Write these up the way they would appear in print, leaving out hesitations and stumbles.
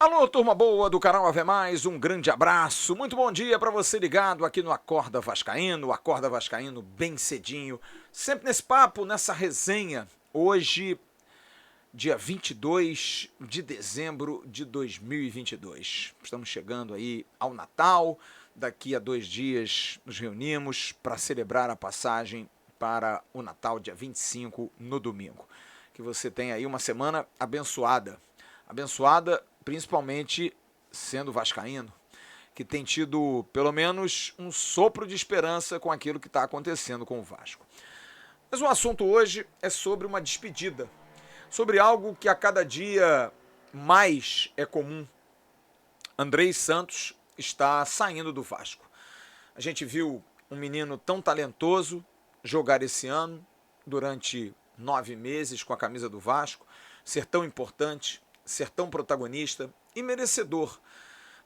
Alô, turma boa do canal Ave Mais, um grande abraço, muito bom dia para você ligado aqui no Acorda Vascaíno, o Acorda Vascaíno bem cedinho, sempre nesse papo, nessa resenha, hoje, dia 22 de dezembro de 2022, estamos chegando aí ao Natal, daqui a 2 dias nos reunimos para celebrar a passagem para o Natal dia 25 no domingo, que você tenha aí uma semana abençoada principalmente sendo vascaíno, que tem tido pelo menos um sopro de esperança com aquilo que está acontecendo com o Vasco. Mas o assunto hoje é sobre uma despedida, sobre algo que a cada dia mais é comum. Andrei Santos está saindo do Vasco. A gente viu um menino tão talentoso jogar esse ano, durante 9 meses com a camisa do Vasco, ser tão importante, ser tão protagonista e merecedor,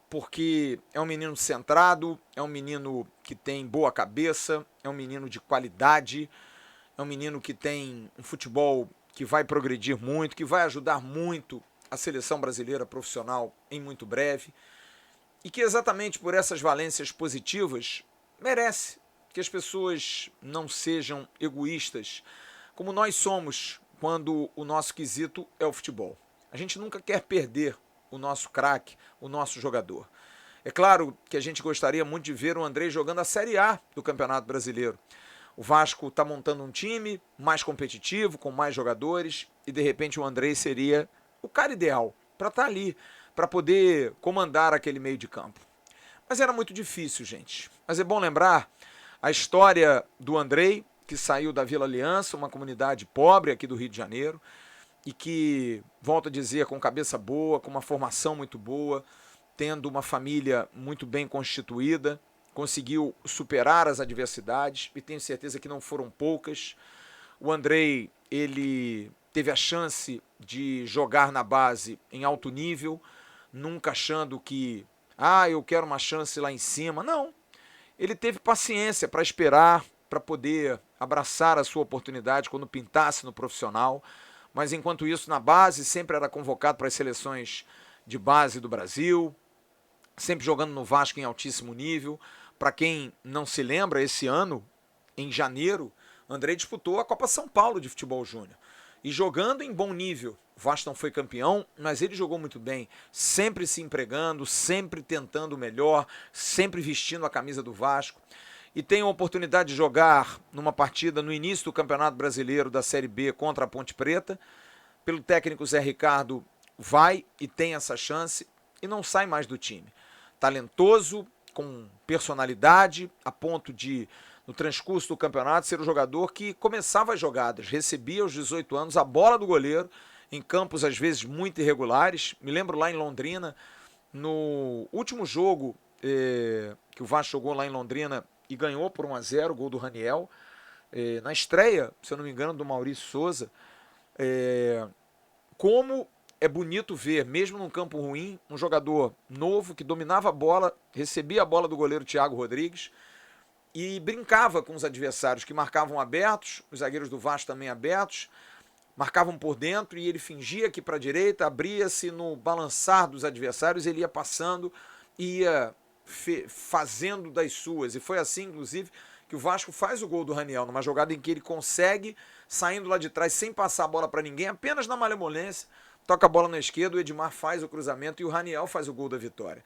porque é um menino centrado, é um menino que tem boa cabeça, é um menino de qualidade, é um menino que tem um futebol que vai progredir muito, que vai ajudar muito a seleção brasileira profissional em muito breve, e que exatamente por essas valências positivas merece que as pessoas não sejam egoístas, como nós somos quando o nosso quesito é o futebol. A gente nunca quer perder o nosso craque, o nosso jogador. É claro que a gente gostaria muito de ver o Andrei jogando a Série A do Campeonato Brasileiro. O Vasco está montando um time mais competitivo, com mais jogadores, e de repente o Andrei seria o cara ideal para estar ali, para poder comandar aquele meio de campo. Mas era muito difícil, gente. Mas é bom lembrar a história do Andrei, que saiu da Vila Aliança, uma comunidade pobre aqui do Rio de Janeiro, e que, volto a dizer, com cabeça boa, com uma formação muito boa, tendo uma família muito bem constituída, conseguiu superar as adversidades, e tenho certeza que não foram poucas. O Andrei, ele teve a chance de jogar na base em alto nível, nunca achando que, eu quero uma chance lá em cima. Não, ele teve paciência para esperar, para poder abraçar a sua oportunidade quando pintasse no profissional, mas enquanto isso na base sempre era convocado para as seleções de base do Brasil, sempre jogando no Vasco em altíssimo nível. Para quem não se lembra, esse ano, em janeiro, Andrei disputou a Copa São Paulo de futebol júnior, e jogando em bom nível. O Vasco não foi campeão, mas ele jogou muito bem, sempre se empregando, sempre tentando o melhor, sempre vestindo a camisa do Vasco. E tem a oportunidade de jogar numa partida no início do Campeonato Brasileiro da Série B contra a Ponte Preta. Pelo técnico Zé Ricardo, vai e tem essa chance e não sai mais do time. Talentoso, com personalidade, a ponto de, no transcurso do campeonato, ser o jogador que começava as jogadas, recebia aos 18 anos a bola do goleiro, em campos às vezes muito irregulares. Me lembro lá em Londrina, no último jogo que o Vasco jogou lá em Londrina, e ganhou por 1-0, gol do Raniel, na estreia, se eu não me engano, do Maurício Souza. Como é bonito ver, mesmo num campo ruim, um jogador novo que dominava a bola, recebia a bola do goleiro Thiago Rodrigues e brincava com os adversários que marcavam abertos, os zagueiros do Vasco também abertos, marcavam por dentro e ele fingia que para a direita, abria-se no balançar dos adversários, ele ia passando e ia fazendo das suas. E foi assim, inclusive, que o Vasco faz o gol do Raniel, numa jogada em que ele consegue, saindo lá de trás, sem passar a bola para ninguém, apenas na malemolência, toca a bola na esquerda, o Edmar faz o cruzamento e o Raniel faz o gol da vitória.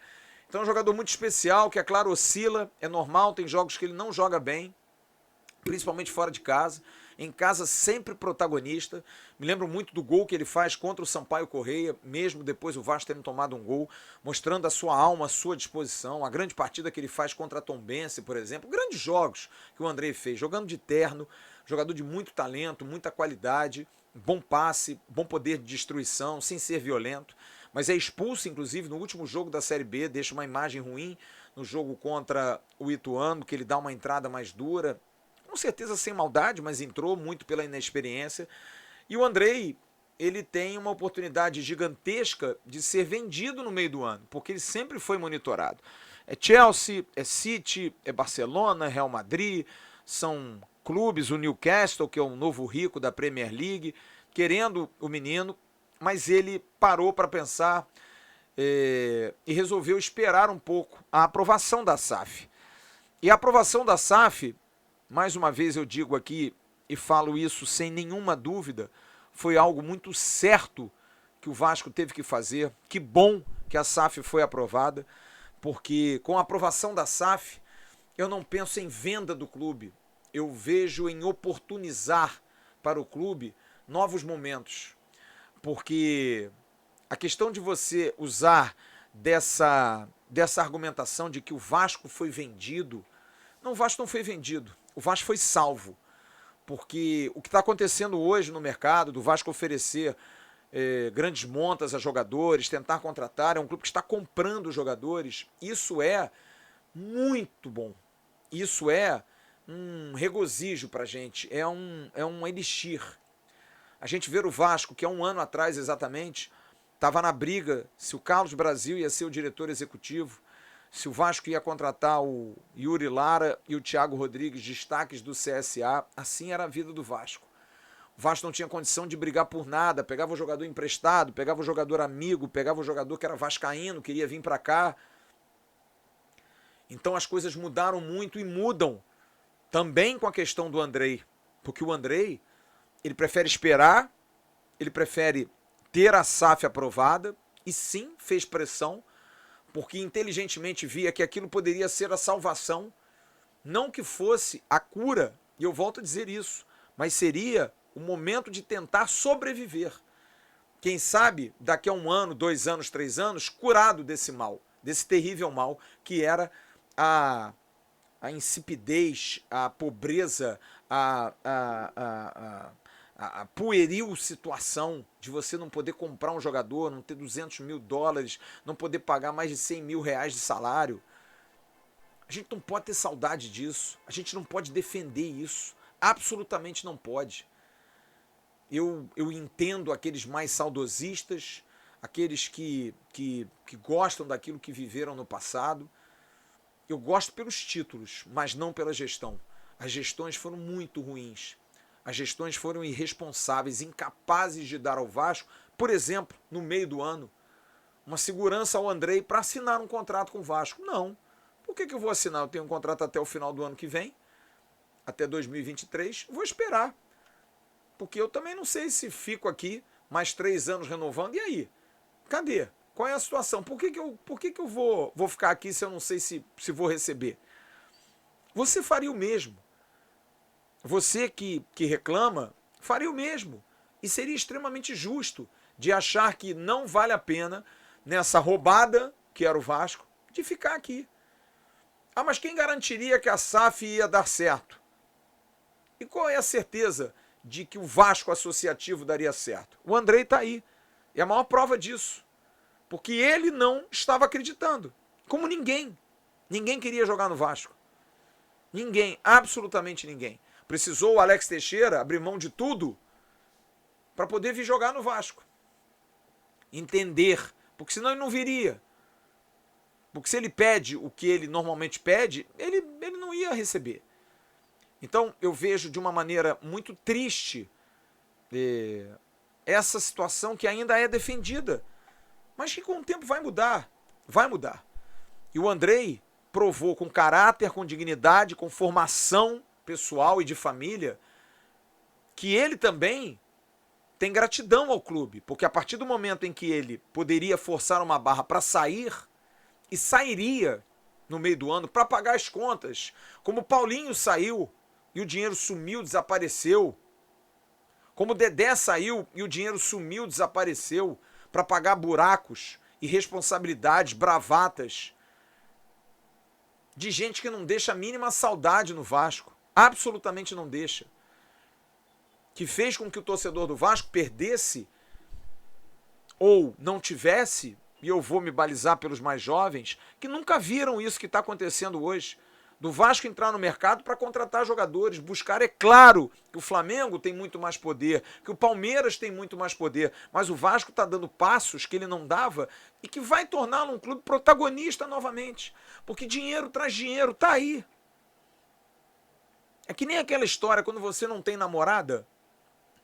Então é um jogador muito especial, que é claro, oscila, é normal, tem jogos que ele não joga bem, principalmente fora de casa. Em casa sempre protagonista. Me lembro muito do gol que ele faz contra o Sampaio Corrêa, mesmo depois o Vasco tendo tomado um gol, mostrando a sua alma, a sua disposição. A grande partida que ele faz contra a Tombense, por exemplo. Grandes jogos que o Andrei fez, jogando de terno, jogador de muito talento, muita qualidade, bom passe, bom poder de destruição, sem ser violento. Mas é expulso, inclusive, no último jogo da Série B, deixa uma imagem ruim no jogo contra o Ituano, que ele dá uma entrada mais dura, com certeza sem maldade, mas entrou muito pela inexperiência. E o Andrei, ele tem uma oportunidade gigantesca de ser vendido no meio do ano, porque ele sempre foi monitorado. É Chelsea, é City, é Barcelona, Real Madrid, são clubes, o Newcastle, que é o novo rico da Premier League, querendo o menino, mas ele parou para pensar e resolveu esperar um pouco a aprovação da SAF. E a aprovação da SAF, mais uma vez eu digo aqui e falo isso sem nenhuma dúvida, foi algo muito certo que o Vasco teve que fazer. Que bom que a SAF foi aprovada, porque com a aprovação da SAF, eu não penso em venda do clube, eu vejo em oportunizar para o clube novos momentos, porque a questão de você usar dessa argumentação de que o Vasco foi vendido, não, o Vasco não foi vendido, o Vasco foi salvo, porque o que está acontecendo hoje no mercado, do Vasco oferecer grandes montas a jogadores, tentar contratar, é um clube que está comprando jogadores, isso é muito bom, isso é um regozijo para a gente, é um elixir. A gente vê o Vasco, que há um ano atrás exatamente, estava na briga se o Carlos Brasil ia ser o diretor executivo, se o Vasco ia contratar o Yuri Lara e o Thiago Rodrigues, destaques do CSA, assim era a vida do Vasco. O Vasco não tinha condição de brigar por nada, pegava o jogador emprestado, pegava o jogador amigo, pegava o jogador que era vascaíno, queria vir para cá. Então as coisas mudaram muito e mudam também com a questão do Andrei, porque o Andrei, ele prefere esperar, ele prefere ter a SAF aprovada e sim fez pressão, porque inteligentemente via que aquilo poderia ser a salvação, não que fosse a cura, e eu volto a dizer isso, mas seria o momento de tentar sobreviver. Quem sabe, daqui a 1 ano, 2 anos, 3 anos, curado desse mal, desse terrível mal, que era a insipidez, a pobreza, a pueril situação de você não poder comprar um jogador, não ter $200 mil, não poder pagar mais de R$100 mil de salário. A gente não pode ter saudade disso, a gente não pode defender isso, absolutamente não pode. Eu entendo aqueles mais saudosistas, aqueles que gostam daquilo que viveram no passado. Eu gosto pelos títulos, mas não pela gestão. As gestões foram muito ruins. As gestões foram irresponsáveis, incapazes de dar ao Vasco, por exemplo, no meio do ano, uma segurança ao Andrei para assinar um contrato com o Vasco. Não. Por que eu vou assinar? Eu tenho um contrato até o final do ano que vem, até 2023, vou esperar. Porque eu também não sei se fico aqui mais 3 anos renovando. E aí? Cadê? Qual é a situação? Por que eu vou ficar aqui se eu não sei se vou receber? Você faria o mesmo. Você que reclama, faria o mesmo. E seria extremamente justo de achar que não vale a pena, nessa roubada, que era o Vasco, de ficar aqui. Ah, mas quem garantiria que a SAF ia dar certo? E qual é a certeza de que o Vasco associativo daria certo? O Andrei está aí. É a maior prova disso. Porque ele não estava acreditando. Como ninguém. Ninguém queria jogar no Vasco. Ninguém, absolutamente ninguém. Precisou o Alex Teixeira abrir mão de tudo para poder vir jogar no Vasco. Entender, porque senão ele não viria. Porque se ele pede o que ele normalmente pede, ele não ia receber. Então eu vejo de uma maneira muito triste essa situação que ainda é defendida, mas que com o tempo vai mudar. Vai mudar. E o Andrei provou com caráter, com dignidade, com formação pessoal e de família, que ele também tem gratidão ao clube, porque a partir do momento em que ele poderia forçar uma barra para sair, e sairia no meio do ano para pagar as contas, como o Paulinho saiu e o dinheiro sumiu, desapareceu, como o Dedé saiu e o dinheiro sumiu, desapareceu, para pagar buracos, irresponsabilidades, bravatas, de gente que não deixa a mínima saudade no Vasco, absolutamente não deixa, que fez com que o torcedor do Vasco perdesse ou não tivesse, e eu vou me balizar pelos mais jovens, que nunca viram isso que está acontecendo hoje, do Vasco entrar no mercado para contratar jogadores, buscar. É claro que o Flamengo tem muito mais poder, que o Palmeiras tem muito mais poder, mas o Vasco está dando passos que ele não dava e que vai torná-lo um clube protagonista novamente, porque dinheiro traz dinheiro, tá aí. É que nem aquela história, quando você não tem namorada,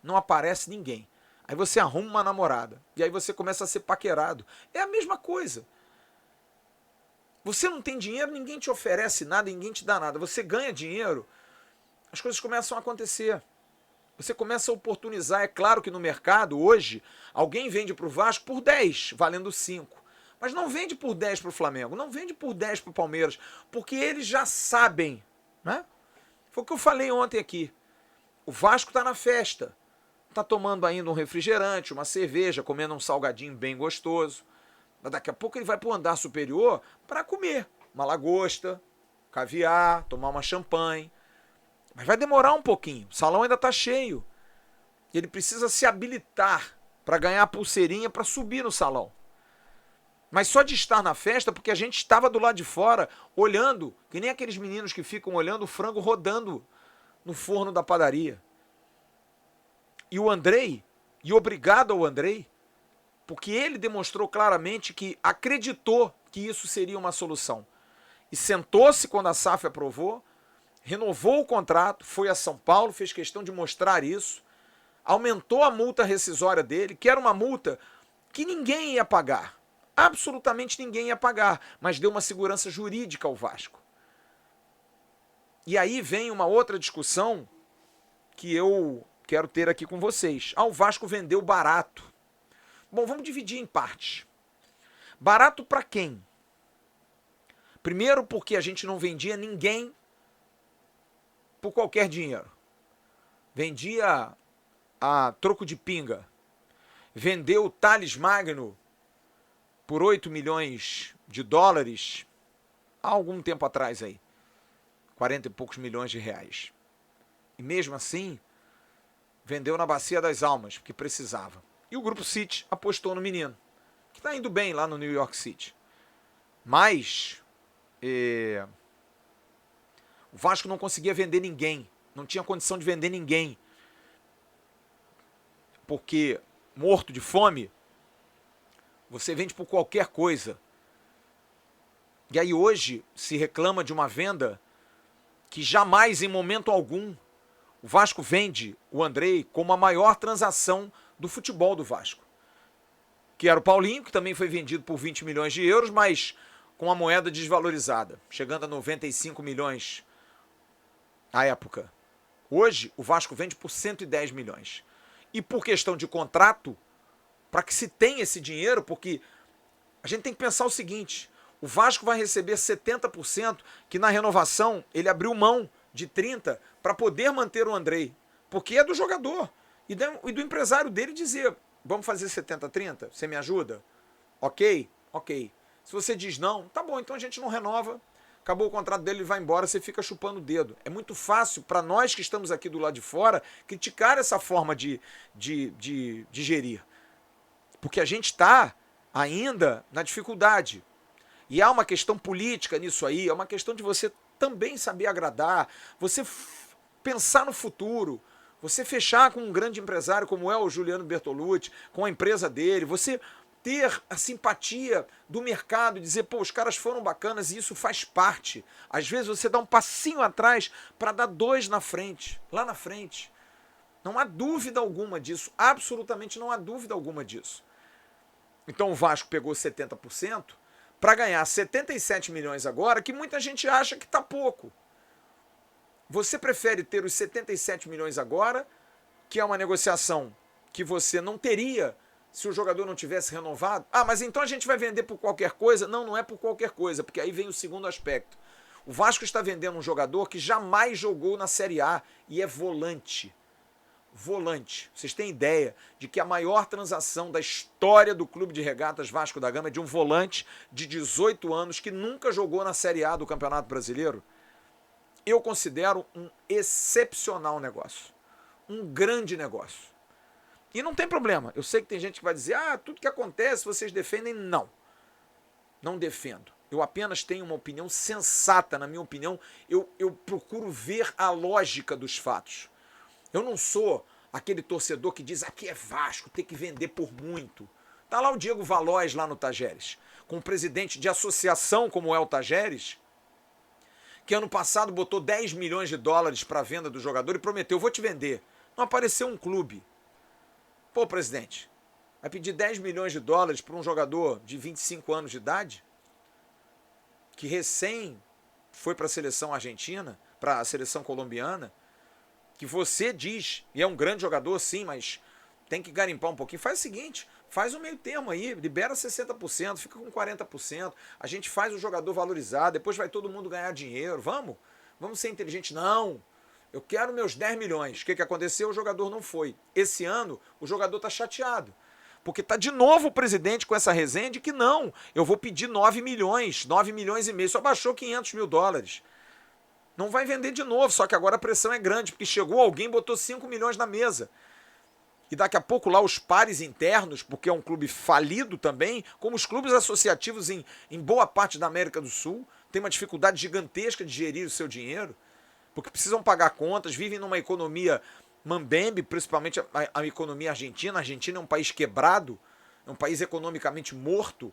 não aparece ninguém. Aí você arruma uma namorada. E aí você começa a ser paquerado. É a mesma coisa. Você não tem dinheiro, ninguém te oferece nada, ninguém te dá nada. Você ganha dinheiro, as coisas começam a acontecer. Você começa a oportunizar. É claro que no mercado, hoje, alguém vende para o Vasco por 10, valendo 5. Mas não vende por 10 para o Flamengo, não vende por 10 para o Palmeiras, porque eles já sabem, né? Foi o que eu falei ontem aqui. O Vasco está na festa. Está tomando ainda um refrigerante, uma cerveja, comendo um salgadinho bem gostoso. Mas daqui a pouco ele vai para o andar superior para comer uma lagosta, caviar, tomar uma champanhe. Mas vai demorar um pouquinho. O salão ainda está cheio. Ele precisa se habilitar para ganhar a pulseirinha para subir no salão. Mas só de estar na festa, porque a gente estava do lado de fora, olhando, que nem aqueles meninos que ficam olhando o frango rodando no forno da padaria. E o Andrei, e obrigado ao Andrei, porque ele demonstrou claramente que acreditou que isso seria uma solução. E sentou-se quando a SAF aprovou, renovou o contrato, foi a São Paulo, fez questão de mostrar isso, aumentou a multa rescisória dele, que era uma multa que ninguém ia pagar. Absolutamente ninguém ia pagar, mas deu uma segurança jurídica ao Vasco. E aí vem uma outra discussão que eu quero ter aqui com vocês. O Vasco vendeu barato. Bom, vamos dividir em partes. Barato para quem? Primeiro, porque a gente não vendia ninguém por qualquer dinheiro. Vendia a troco de pinga. Vendeu o Thales Magno por 8 milhões de dólares há algum tempo atrás aí. 40 e poucos milhões de reais. E mesmo assim, vendeu na Bacia das Almas, porque precisava. E o Grupo City apostou no menino, que está indo bem lá no New York City. Mas o Vasco não conseguia vender ninguém. Não tinha condição de vender ninguém. Porque, morto de fome, você vende por qualquer coisa. E aí hoje se reclama de uma venda que jamais, em momento algum, o Vasco vende o Andrei como a maior transação do futebol do Vasco. Que era o Paulinho, que também foi vendido por 20 milhões de euros, mas com a moeda desvalorizada, chegando a 95 milhões à época. Hoje, o Vasco vende por 110 milhões. E por questão de contrato, para que se tenha esse dinheiro, porque a gente tem que pensar o seguinte, o Vasco vai receber 70%, que na renovação ele abriu mão de 30% para poder manter o Andrei, porque é do jogador e do empresário dele dizer, vamos fazer 70-30, você me ajuda? Ok? Ok. Se você diz não, tá bom, então a gente não renova, acabou o contrato dele, ele vai embora, você fica chupando o dedo. É muito fácil para nós que estamos aqui do lado de fora criticar essa forma de gerir, porque a gente está ainda na dificuldade. E há uma questão política nisso aí, é uma questão de você também saber agradar, você pensar no futuro, você fechar com um grande empresário como é o Juliano Bertolucci, com a empresa dele, você ter a simpatia do mercado, dizer, pô, os caras foram bacanas e isso faz parte. Às vezes você dá um passinho atrás para dar 2 na frente, lá na frente. Não há dúvida alguma disso, absolutamente não há dúvida alguma disso. Então o Vasco pegou 70%, para ganhar 77 milhões agora, que muita gente acha que está pouco. Você prefere ter os 77 milhões agora, que é uma negociação que você não teria se o jogador não tivesse renovado? Mas então a gente vai vender por qualquer coisa? Não, não é por qualquer coisa, porque aí vem o segundo aspecto. O Vasco está vendendo um jogador que jamais jogou na Série A e é volante. Volante. Vocês têm ideia de que a maior transação da história do Clube de Regatas Vasco da Gama é de um volante de 18 anos que nunca jogou na Série A do Campeonato Brasileiro? Eu considero um excepcional negócio. Um grande negócio. E não tem problema. Eu sei que tem gente que vai dizer, tudo que acontece vocês defendem. Não. Não defendo. Eu apenas tenho uma opinião sensata. Na minha opinião, eu procuro ver a lógica dos fatos. Eu não sou aquele torcedor que diz, aqui é Vasco, tem que vender por muito. Tá lá o Diego Valois, lá no Tajeres, com um presidente de associação como é o Tajeres, que ano passado botou 10 milhões de dólares para a venda do jogador e prometeu, vou te vender. Não apareceu um clube. Pô, presidente, vai pedir 10 milhões de dólares para um jogador de 25 anos de idade, que recém foi para a seleção argentina, para a seleção colombiana, que você diz, e é um grande jogador sim, mas tem que garimpar um pouquinho. Faz o seguinte, faz um meio termo aí, libera 60%, fica com 40%, a gente faz o jogador valorizar, depois vai todo mundo ganhar dinheiro, vamos ser inteligentes. Não, eu quero meus 10 milhões. O que aconteceu? O jogador não foi. Esse ano, o jogador está chateado, porque está de novo o presidente com essa resenha de que não, eu vou pedir 9 milhões e meio, só baixou 500 mil dólares. Não vai vender de novo, só que agora a pressão é grande, porque chegou alguém e botou 5 milhões na mesa. E daqui a pouco lá os pares internos, porque é um clube falido também, como os clubes associativos em boa parte da América do Sul, tem uma dificuldade gigantesca de gerir o seu dinheiro, porque precisam pagar contas, vivem numa economia mambembe, principalmente a economia argentina. A Argentina é um país quebrado, é um país economicamente morto.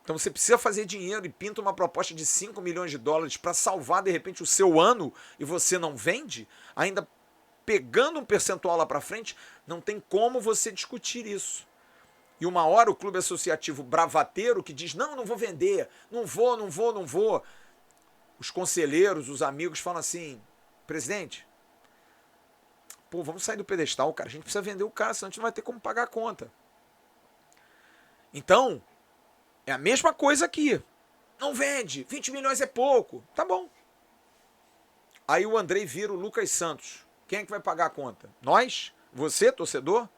Então você precisa fazer dinheiro e pinta uma proposta de 5 milhões de dólares para salvar de repente o seu ano e você não vende, ainda pegando um percentual lá para frente, não tem como você discutir isso. E uma hora o clube associativo bravateiro que diz, não vou vender, não vou. Os conselheiros, os amigos falam assim, presidente, pô, vamos sair do pedestal, cara, a gente precisa vender o cara, senão a gente não vai ter como pagar a conta. Então, é a mesma coisa aqui. Não vende, 20 milhões é pouco, tá bom. Aí o Andrei vira o Lucas Santos. Quem é que vai pagar a conta? Nós? Você, torcedor?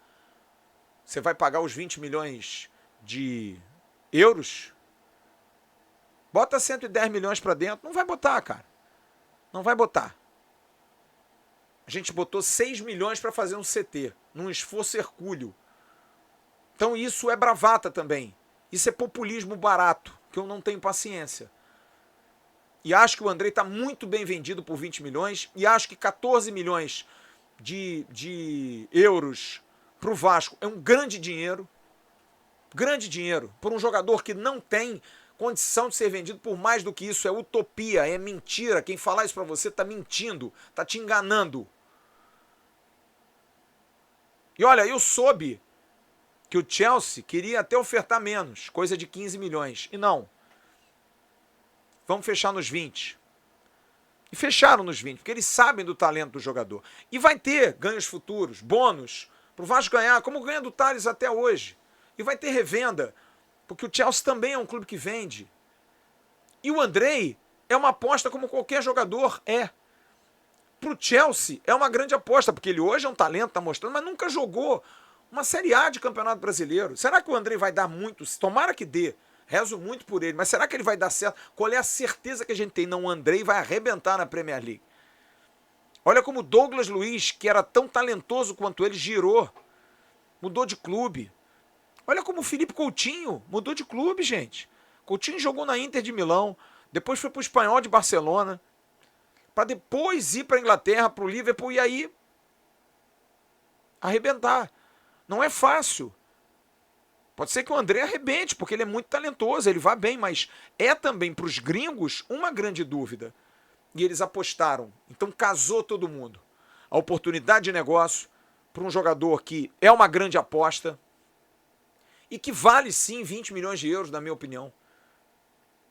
Você vai pagar os 20 milhões de euros? Bota 110 milhões para dentro. Não vai botar, cara. Não vai botar. A gente botou 6 milhões para fazer um CT, num esforço hercúleo. Então isso é bravata também. Isso é populismo barato, que eu não tenho paciência. E acho que o Andrei está muito bem vendido por 20 milhões. E acho que 14 milhões de euros para o Vasco é um grande dinheiro. Grande dinheiro. Por um jogador que não tem condição de ser vendido por mais do que isso. É utopia, é mentira. Quem falar isso para você está mentindo, está te enganando. E olha, eu soube que o Chelsea queria até ofertar menos, coisa de 15 milhões. E não. Vamos fechar nos 20. E fecharam nos 20, porque eles sabem do talento do jogador. E vai ter ganhos futuros, bônus, para o Vasco ganhar, como ganha do Tales até hoje. E vai ter revenda, porque o Chelsea também é um clube que vende. E o Andrei é uma aposta como qualquer jogador é. Para o Chelsea é uma grande aposta, porque ele hoje é um talento, está mostrando, mas nunca jogou uma Série A de Campeonato Brasileiro. Será que o Andrei vai dar muito? Tomara que dê. Rezo muito por ele, mas será que ele vai dar certo? Qual é a certeza que a gente tem? Não, o Andrei vai arrebentar na Premier League. Olha como o Douglas Luiz, que era tão talentoso quanto ele, girou. Mudou de clube. Olha como o Felipe Coutinho mudou de clube, gente. Coutinho jogou na Inter de Milão, depois foi para o Espanhol de Barcelona, para depois ir para a Inglaterra, para o Liverpool, e aí arrebentar. Não é fácil. Pode ser que o André arrebente, porque ele é muito talentoso, ele vai bem, mas é também para os gringos uma grande dúvida. E eles apostaram. Então casou todo mundo. A oportunidade de negócio para um jogador que é uma grande aposta e que vale sim 20 milhões de euros, na minha opinião.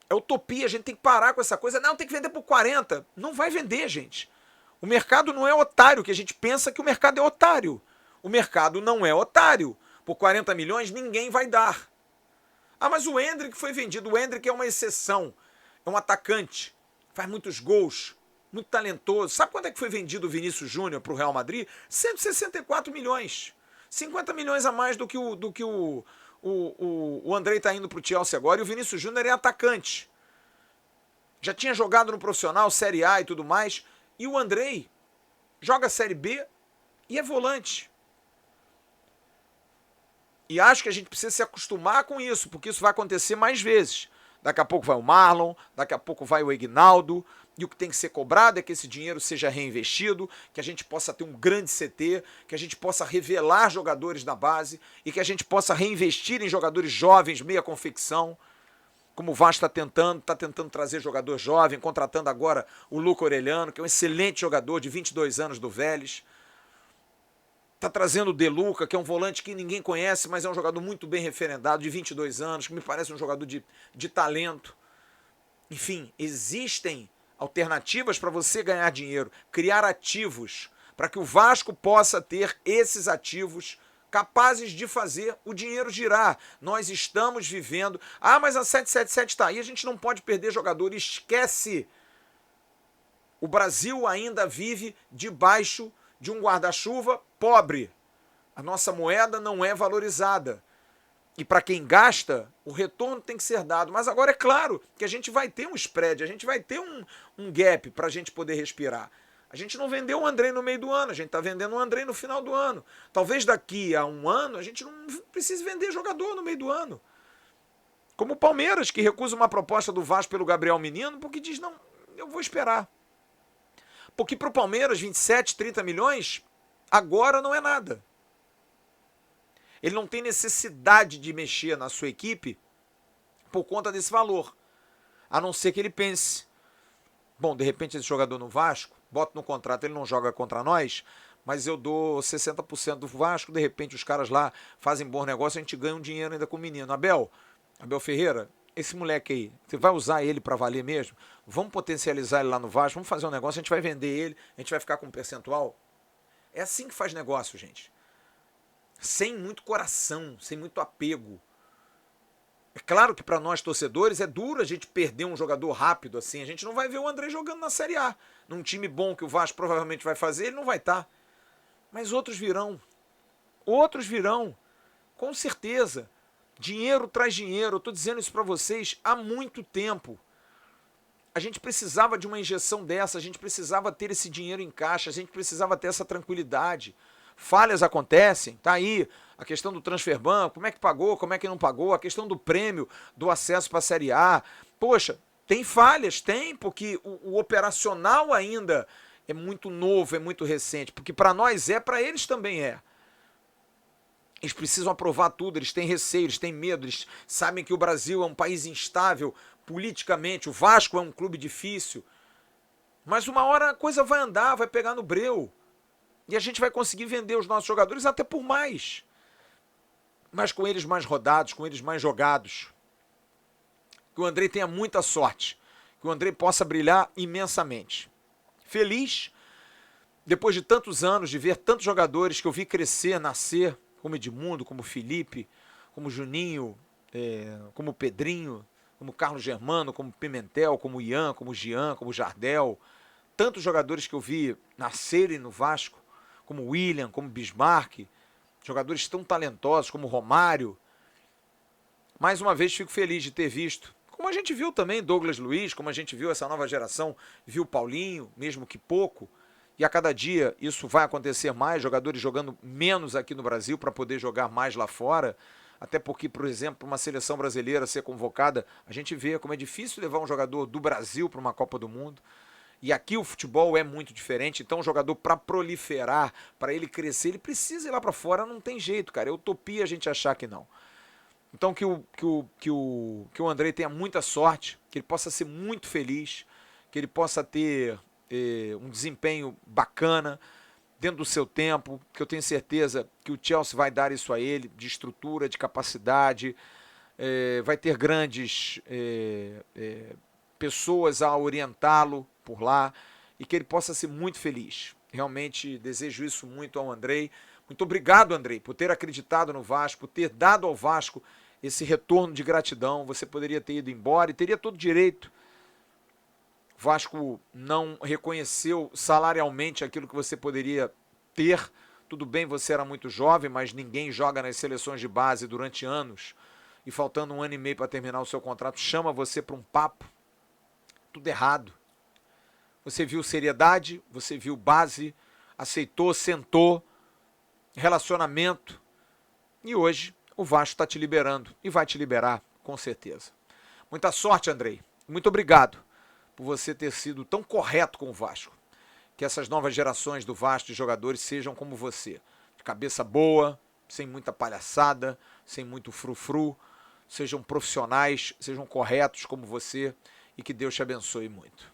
É utopia, a gente tem que parar com essa coisa. Não, tem que vender por 40. Não vai vender, gente. O mercado não é otário, que a gente pensa que o mercado é otário. O mercado não é otário. Por 40 milhões, ninguém vai dar. Ah, mas o Endrick foi vendido. O Endrick é uma exceção. É um atacante. Faz muitos gols. Muito talentoso. Sabe quanto é que foi vendido o Vinícius Júnior para o Real Madrid? 164 milhões. 50 milhões a mais do que o Andrei está indo para o Chelsea agora. E o Vinícius Júnior é atacante. Já tinha jogado no profissional, Série A e tudo mais. E o Andrei joga Série B e é volante. E acho que a gente precisa se acostumar com isso, porque isso vai acontecer mais vezes. Daqui a pouco vai o Marlon, daqui a pouco vai o Ignaldo, e o que tem que ser cobrado é que esse dinheiro seja reinvestido, que a gente possa ter um grande CT, que a gente possa revelar jogadores na base, e que a gente possa reinvestir em jogadores jovens, meia confecção, como o Vasco está tentando trazer jogador jovem, contratando agora o Luca Orellano, que é um excelente jogador de 22 anos do Vélez. Tá trazendo o De Luca, que é um volante que ninguém conhece, mas é um jogador muito bem referendado, de 22 anos, que me parece um jogador de talento. Enfim, existem alternativas para você ganhar dinheiro, criar ativos, para que o Vasco possa ter esses ativos capazes de fazer o dinheiro girar. Nós estamos vivendo... Ah, mas a 777 está aí, a gente não pode perder jogador. Esquece! O Brasil ainda vive debaixo de um guarda-chuva pobre. A nossa moeda não é valorizada. E para quem gasta, o retorno tem que ser dado. Mas agora é claro que a gente vai ter um spread, a gente vai ter um gap para a gente poder respirar. A gente não vendeu o Andrei no meio do ano, a gente está vendendo o Andrei no final do ano. Talvez daqui a um ano a gente não precise vender jogador no meio do ano. Como o Palmeiras, que recusa uma proposta do Vasco pelo Gabriel Menino, porque diz, não, eu vou esperar. Porque para o Palmeiras, 27, 30 milhões, agora não é nada. Ele não tem necessidade de mexer na sua equipe por conta desse valor. A não ser que ele pense, bom, de repente esse jogador no Vasco, bota no contrato, ele não joga contra nós, mas eu dou 60% do Vasco, de repente os caras lá fazem bom negócio, a gente ganha um dinheiro ainda com o menino. Abel Ferreira, esse moleque aí, você vai usar ele para valer mesmo? Vamos potencializar ele lá no Vasco, vamos fazer um negócio, a gente vai vender ele, a gente vai ficar com um percentual? É assim que faz negócio, gente. Sem muito coração, sem muito apego. É claro que para nós torcedores é duro a gente perder um jogador rápido assim. A gente não vai ver o André jogando na Série A. Num time bom que o Vasco provavelmente vai fazer, ele não vai estar. Mas outros virão. Outros virão. Com certeza. Dinheiro traz dinheiro. Eu estou dizendo isso para vocês há muito tempo. A gente precisava de uma injeção dessa. A gente precisava ter esse dinheiro em caixa. A gente precisava ter essa tranquilidade. Falhas acontecem, tá aí a questão do transfer ban, como é que pagou, como é que não pagou, a questão do prêmio, do acesso para a Série A. Poxa, tem falhas, tem, porque o operacional ainda é muito novo, é muito recente, porque para nós é, para eles também é. Eles precisam aprovar tudo, eles têm receio, eles têm medo, eles sabem que o Brasil é um país instável politicamente, o Vasco é um clube difícil, mas uma hora a coisa vai andar, vai pegar no breu. E a gente vai conseguir vender os nossos jogadores até por mais. Mas com eles mais rodados, com eles mais jogados. Que o Andrei tenha muita sorte. Que o Andrei possa brilhar imensamente. Feliz, depois de tantos anos, de ver tantos jogadores que eu vi crescer, nascer, como Edmundo, como Felipe, como Juninho, como Pedrinho, como Carlos Germano, como Pimentel, como Ian, como Gian, como Jardel. Tantos jogadores que eu vi nascerem no Vasco, como William, como Bismarck, jogadores tão talentosos como Romário. Mais uma vez fico feliz de ter visto, como a gente viu também Douglas Luiz, como a gente viu essa nova geração, viu Paulinho, mesmo que pouco, e a cada dia isso vai acontecer mais, jogadores jogando menos aqui no Brasil para poder jogar mais lá fora, até porque, por exemplo, uma seleção brasileira ser convocada, a gente vê como é difícil levar um jogador do Brasil para uma Copa do Mundo. E aqui o futebol é muito diferente, então o jogador para proliferar, para ele crescer, ele precisa ir lá para fora, não tem jeito, cara. É utopia a gente achar que não. Então que o Andrei tenha muita sorte, que ele possa ser muito feliz, que ele possa ter um desempenho bacana dentro do seu tempo, que eu tenho certeza que o Chelsea vai dar isso a ele, de estrutura, de capacidade, vai ter grandes pessoas a orientá-lo por lá e que ele possa ser muito feliz. Realmente desejo isso muito ao Andrei. Muito obrigado, Andrei, por ter acreditado no Vasco, por ter dado ao Vasco esse retorno de gratidão. Você poderia ter ido embora e teria todo direito. O Vasco não reconheceu salarialmente aquilo que você poderia ter. Tudo bem, você era muito jovem, mas ninguém joga nas seleções de base durante anos e faltando 1 ano e meio para terminar o seu contrato, chama você para um papo. Tudo errado. Você viu seriedade, você viu base, aceitou, sentou, relacionamento. E hoje o Vasco está te liberando e vai te liberar, com certeza. Muita sorte, Andrei. Muito obrigado por você ter sido tão correto com o Vasco. Que essas novas gerações do Vasco de jogadores sejam como você. De cabeça boa, sem muita palhaçada, sem muito frufru. Sejam profissionais, sejam corretos como você e que Deus te abençoe muito.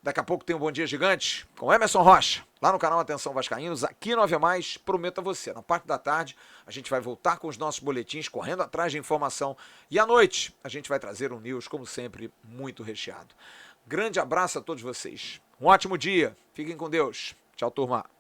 Daqui a pouco tem um Bom Dia Gigante com Emerson Rocha, lá no canal Atenção Vascaínos, aqui no Ave Mais, prometo a você. Na parte da tarde, a gente vai voltar com os nossos boletins, correndo atrás de informação. E à noite, a gente vai trazer um news, como sempre, muito recheado. Grande abraço a todos vocês. Um ótimo dia. Fiquem com Deus. Tchau, turma.